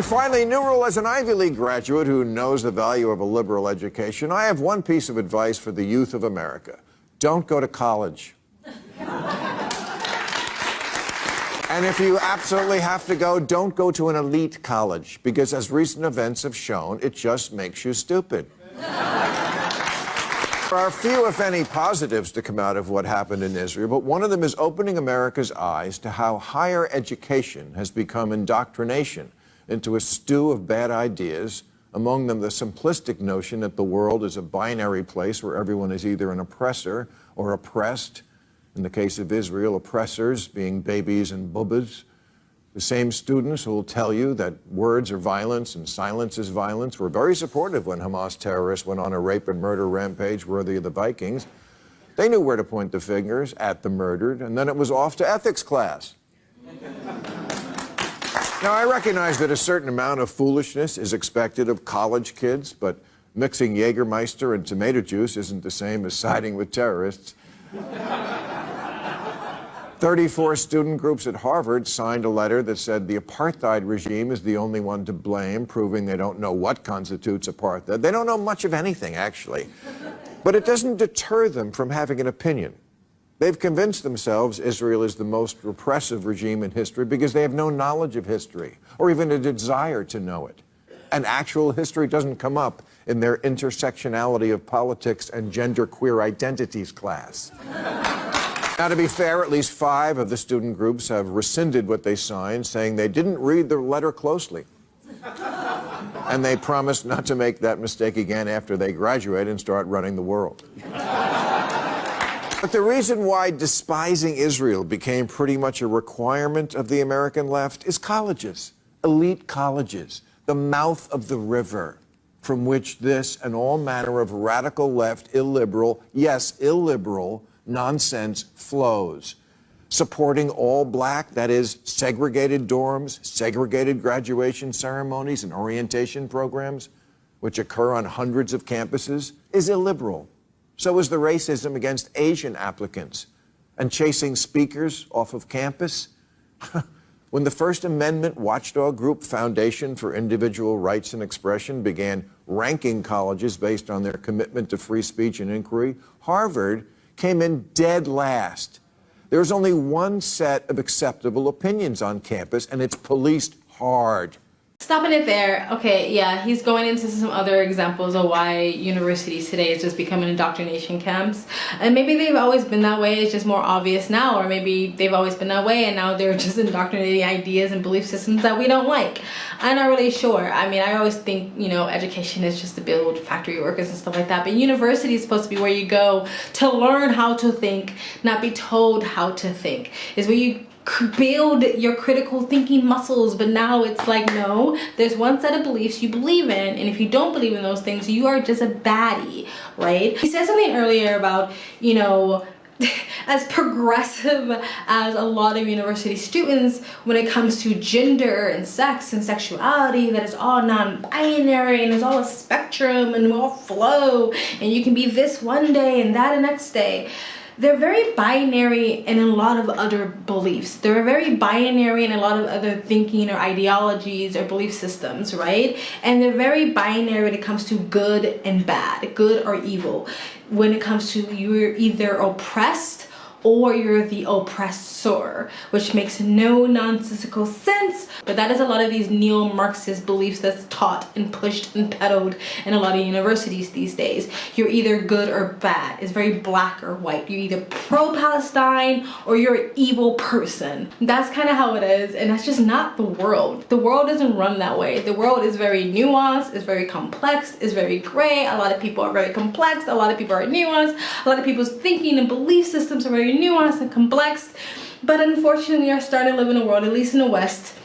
And finally, new rule as an Ivy League graduate who knows the value of a liberal education, I have one piece of advice for the youth of America. Don't go to college. And if you absolutely have to go, don't go to an elite college, because as recent events have shown, it just makes you stupid. There are few, if any, positives to come out of what happened in Israel, but one of them is opening America's eyes to how higher education has become indoctrination into a stew of bad ideas, among them the simplistic notion that the world is a binary place where everyone is either an oppressor or oppressed. In the case of Israel, oppressors being babies and bubbas. The same students who will tell you that words are violence and silence is violence were very supportive when Hamas terrorists went on a rape and murder rampage worthy of the Vikings. They knew where to point the fingers at the murdered, and then it was off to ethics class. Now, I recognize that a certain amount of foolishness is expected of college kids, but mixing Jägermeister and tomato juice isn't the same as siding with terrorists. 34 student groups at Harvard signed a letter that said the apartheid regime is the only one to blame, proving they don't know what constitutes apartheid. They don't know much of anything, actually. But it doesn't deter them from having an opinion. They've convinced themselves Israel is the most repressive regime in history because they have no knowledge of history, or even a desire to know it. And actual history doesn't come up in their intersectionality of politics and genderqueer identities class. Now, to be fair, at least 5 of the student groups have rescinded what they signed, saying they didn't read the letter closely. And they promised not to make that mistake again after they graduate and start running the world. But the reason why despising Israel became pretty much a requirement of the American left is colleges, elite colleges, the mouth of the river from which this and all manner of radical left, illiberal, yes, illiberal, nonsense flows, supporting all black, that is, segregated dorms, segregated graduation ceremonies and orientation programs, which occur on hundreds of campuses, is illiberal. So is the racism against Asian applicants and chasing speakers off of campus. When the First Amendment watchdog group Foundation for Individual Rights and Expression began ranking colleges based on their commitment to free speech and inquiry, Harvard came in dead last. There's only one set of acceptable opinions on campus, and it's policed hard. Stopping it there. Okay, yeah, he's going into some other examples of why universities today is just becoming indoctrination camps. And maybe they've always been that way, it's just more obvious now, or maybe they've always been that way and now they're just indoctrinating ideas and belief systems that we don't like. I'm not really sure. I mean, I always think, you know, education is just to build factory workers and stuff like that, but university is supposed to be where you go to learn how to think, not be told how to think. It's where you build your critical thinking muscles. But now it's like, no, there's one set of beliefs you believe in, and if you don't believe in those things, you are just a baddie, right? He said something earlier about, you know, as progressive as a lot of university students when it comes to gender and sex and sexuality, that is all non-binary and it's all a spectrum and we all flow and you can be this one day and that the next day. They're very binary in a lot of other beliefs. They're very binary in a lot of other thinking or ideologies or belief systems, right? And they're very binary when it comes to good and bad, good or evil. When it comes to you're either oppressed or you're the oppressor, which makes no nonsensical sense, but that is a lot of these neo-Marxist beliefs that's taught and pushed and peddled in a lot of universities these days. You're either good or bad. It's very black or white. You're either pro-Palestine or you're an evil person. That's kind of how it is, and that's just not the world. The world doesn't run that way. The world is very nuanced, it's very complex, it's very gray. A lot of people are very complex, a lot of people are nuanced, a lot of people's thinking and belief systems are very nuanced and complex, but unfortunately we are starting to live in a world, at least in the West,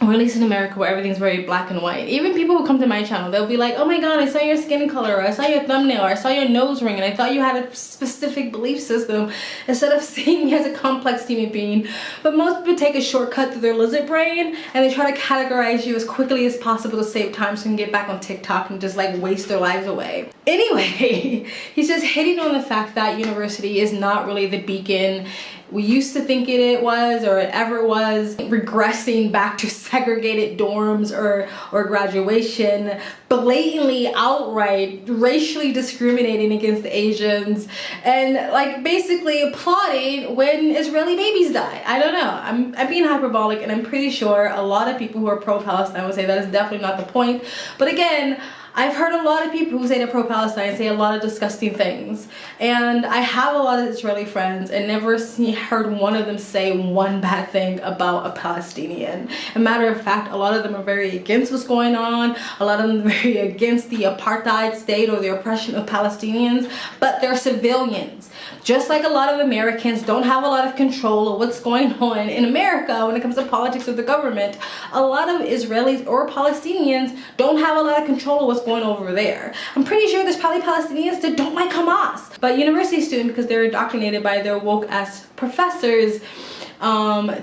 or at least in America, where everything's very black and white. Even people who come to my channel, they'll be like, oh my god, I saw your skin color, or I saw your thumbnail, or I saw your nose ring, and I thought you had a specific belief system, instead of seeing me as a complex human being. But most people take a shortcut to their lizard brain, and they try to categorize you as quickly as possible to save time so they can get back on TikTok and just like waste their lives away. Anyway, he's just hitting on the fact that university is not really the beacon we used to think it was or it ever was, regressing back to segregated dorms or graduation, blatantly outright racially discriminating against Asians, and like basically applauding when Israeli babies die. I don't know, I'm being hyperbolic, and I'm pretty sure a lot of people who are pro-Palestine would say that is definitely not the point. But again, I've heard a lot of people who say they're pro-Palestine say a lot of disgusting things, and I have a lot of Israeli friends and never heard one of them say one bad thing about a Palestinian. As a matter of fact, a lot of them are very against what's going on, a lot of them are very against the apartheid state or the oppression of Palestinians, but they're civilians. Just like a lot of Americans don't have a lot of control of what's going on in America when it comes to politics of the government, a lot of Israelis or Palestinians don't have a lot of control of what's going on over there. I'm pretty sure there's probably Palestinians that don't like Hamas, but university students, because they're indoctrinated by their woke-ass professors,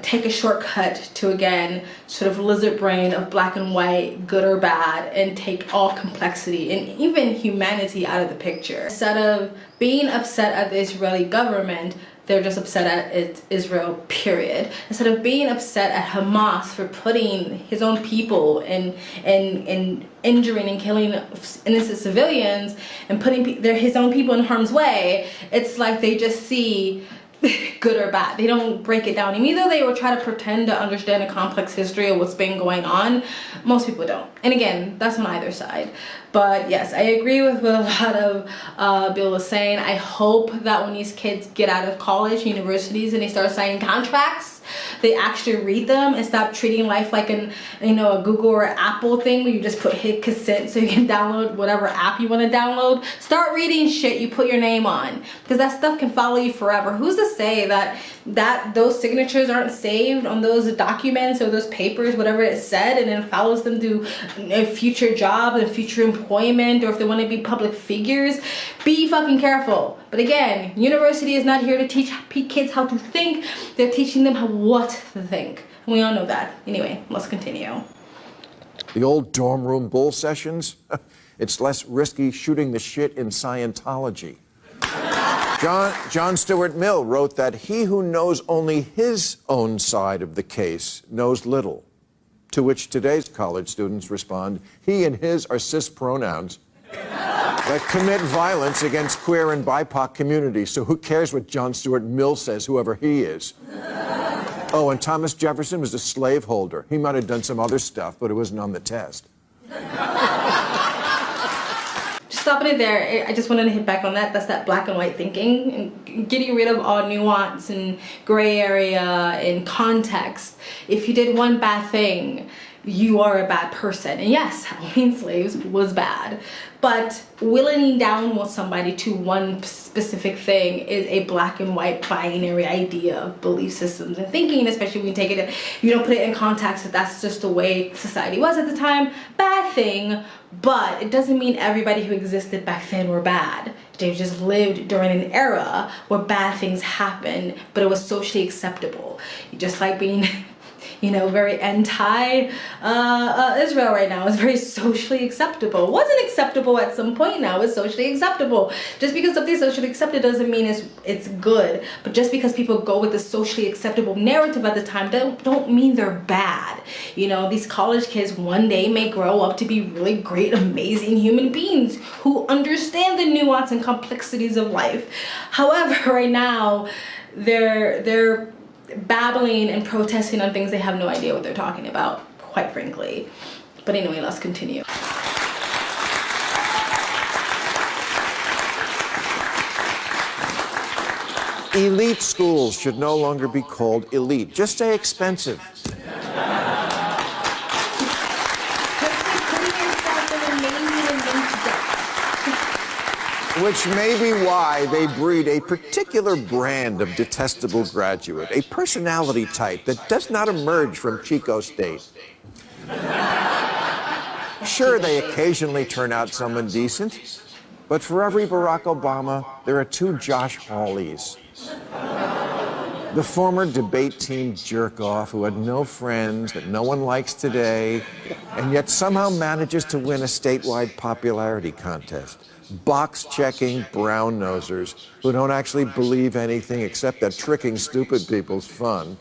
take a shortcut to, again, sort of lizard brain of black and white, good or bad, and take all complexity and even humanity out of the picture. Instead of being upset at the Israeli government, they're just upset at Israel, period. Instead of being upset at Hamas for putting his own people and injuring and killing innocent civilians and putting his own people in harm's way, it's like they just see good or bad. They don't break it down. And either they will try to pretend to understand a complex history of what's been going on. Most people don't. And again, that's on either side. But yes, I agree with what a lot of Bill was saying. I hope that when these kids get out of college, universities, and they start signing contracts, they actually read them and stop treating life like a Google or Apple thing where you just hit consent so you can download whatever app you want to download. Start reading shit you put your name on, because that stuff can follow you forever. Who's to say that those signatures aren't saved on those documents or those papers, whatever it said, and then follows them through future jobs and future employment, or if they want to be public figures? Be fucking careful. But again, university is not here to teach kids how to think. They're teaching them what to think. And we all know that. Anyway, let's continue. The old dorm room bull sessions? It's less risky shooting the shit in Scientology. John Stuart Mill wrote that he who knows only his own side of the case knows little. To which today's college students respond, he and his are cis pronouns that commit violence against queer and BIPOC communities. So who cares what John Stuart Mill says, whoever he is? Oh, and Thomas Jefferson was a slaveholder. He might have done some other stuff, but it wasn't on the test. Stopping it there, I just wanted to hit back on that. That's that black and white thinking, and getting rid of all nuance and gray area and context. If you did one bad thing, you are a bad person. And yes, owning slaves was bad, but willing down with somebody to one specific thing is a black and white binary idea of belief systems and thinking, especially when you take it, you don't put it in context that that's just the way society was at the time. Bad thing, but it doesn't mean everybody who existed back then were bad. They just lived during an era where bad things happened, but it was socially acceptable. Just like being very anti-Israel right now. It's very socially acceptable. It wasn't acceptable at some point, now it's socially acceptable. Just because something's socially accepted doesn't mean it's good. But just because people go with the socially acceptable narrative at the time don't mean they're bad. These college kids one day may grow up to be really great, amazing human beings who understand the nuance and complexities of life. However, right now, they're babbling and protesting on things they have no idea what they're talking about, quite frankly. But anyway, let's continue. Elite schools should no longer be called elite. Just say expensive. Which may be why they breed a particular brand of detestable graduate, a personality type that does not emerge from Chico State. Sure, they occasionally turn out someone decent, but for every Barack Obama, there are two Josh Hawleys. The former debate team jerk-off who had no friends, that no one likes today, and yet somehow manages to win a statewide popularity contest. Box-checking brown-nosers who don't actually believe anything except that tricking stupid people's fun.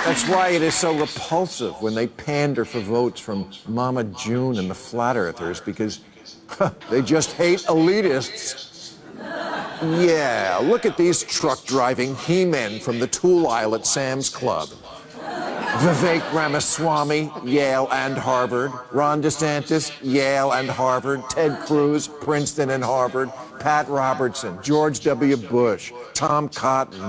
That's why it is so repulsive when they pander for votes from Mama June and the flat earthers, because they just hate elitists. Yeah, look at these truck-driving he-men from the tool aisle at Sam's Club. Vivek Ramaswamy, Yale and Harvard. Ron DeSantis, Yale and Harvard. Ted Cruz, Princeton and Harvard. Pat Robertson, George W. Bush, Tom Cotton,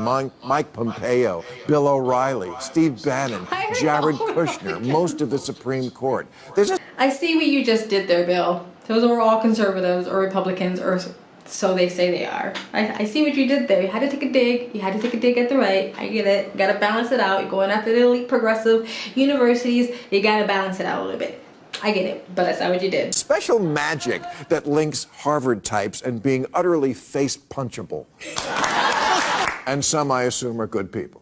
Mike Pompeo, Bill O'Reilly, Steve Bannon, Jared Kushner, most of the Supreme Court. I see what you just did there, Bill. Those were all conservatives or Republicans, or so they say they are. I see what you did there. You had to take a dig. You had to take a dig at the right. I get it. You gotta balance it out. You're going after the elite progressive universities. You gotta balance it out a little bit. I get it, but that's not what you did. Special magic that links Harvard types and being utterly face punchable. And some, I assume, are good people.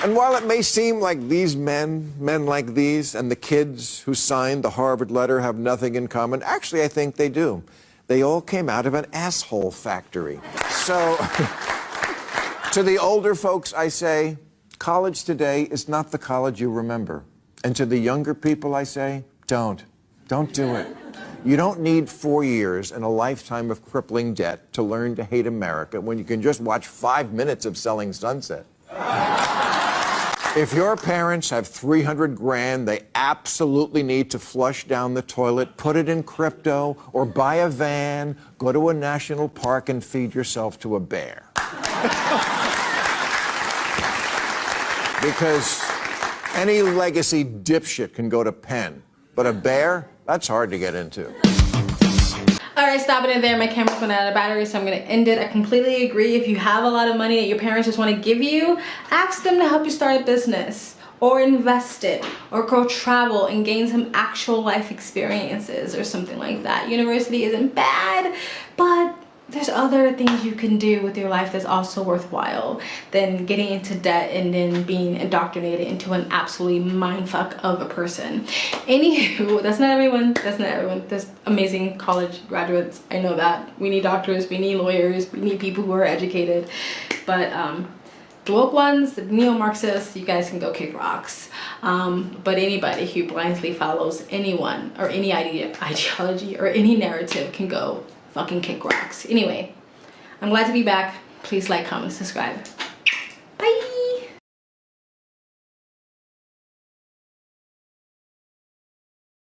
And while it may seem like these men like these, and the kids who signed the Harvard letter have nothing in common, actually, I think they do. They all came out of an asshole factory. So, to the older folks, I say, college today is not the college you remember. And to the younger people, I say, don't do it. You don't need 4 years and a lifetime of crippling debt to learn to hate America when you can just watch 5 minutes of Selling Sunset. If your parents have 300 grand, they absolutely need to flush down the toilet, put it in crypto, or buy a van, go to a national park and feed yourself to a bear. Because any legacy dipshit can go to Penn, but a bear, that's hard to get into. All right, stopping it there. My camera's running out of battery, so I'm gonna end it. I completely agree. If you have a lot of money that your parents just want to give you, ask them to help you start a business, or invest it, or go travel and gain some actual life experiences or something like that. University isn't bad, but there's other things you can do with your life that's also worthwhile than getting into debt and then being indoctrinated into an absolutely mindfuck of a person. Anywho, that's not everyone. That's not everyone. There's amazing college graduates. I know that. We need doctors. We need lawyers. We need people who are educated. But the woke ones, the neo-Marxists, you guys can go kick rocks. But anybody who blindly follows anyone or any ideology or any narrative can go fucking kick rocks. Anyway, I'm glad to be back. Please like, comment, subscribe.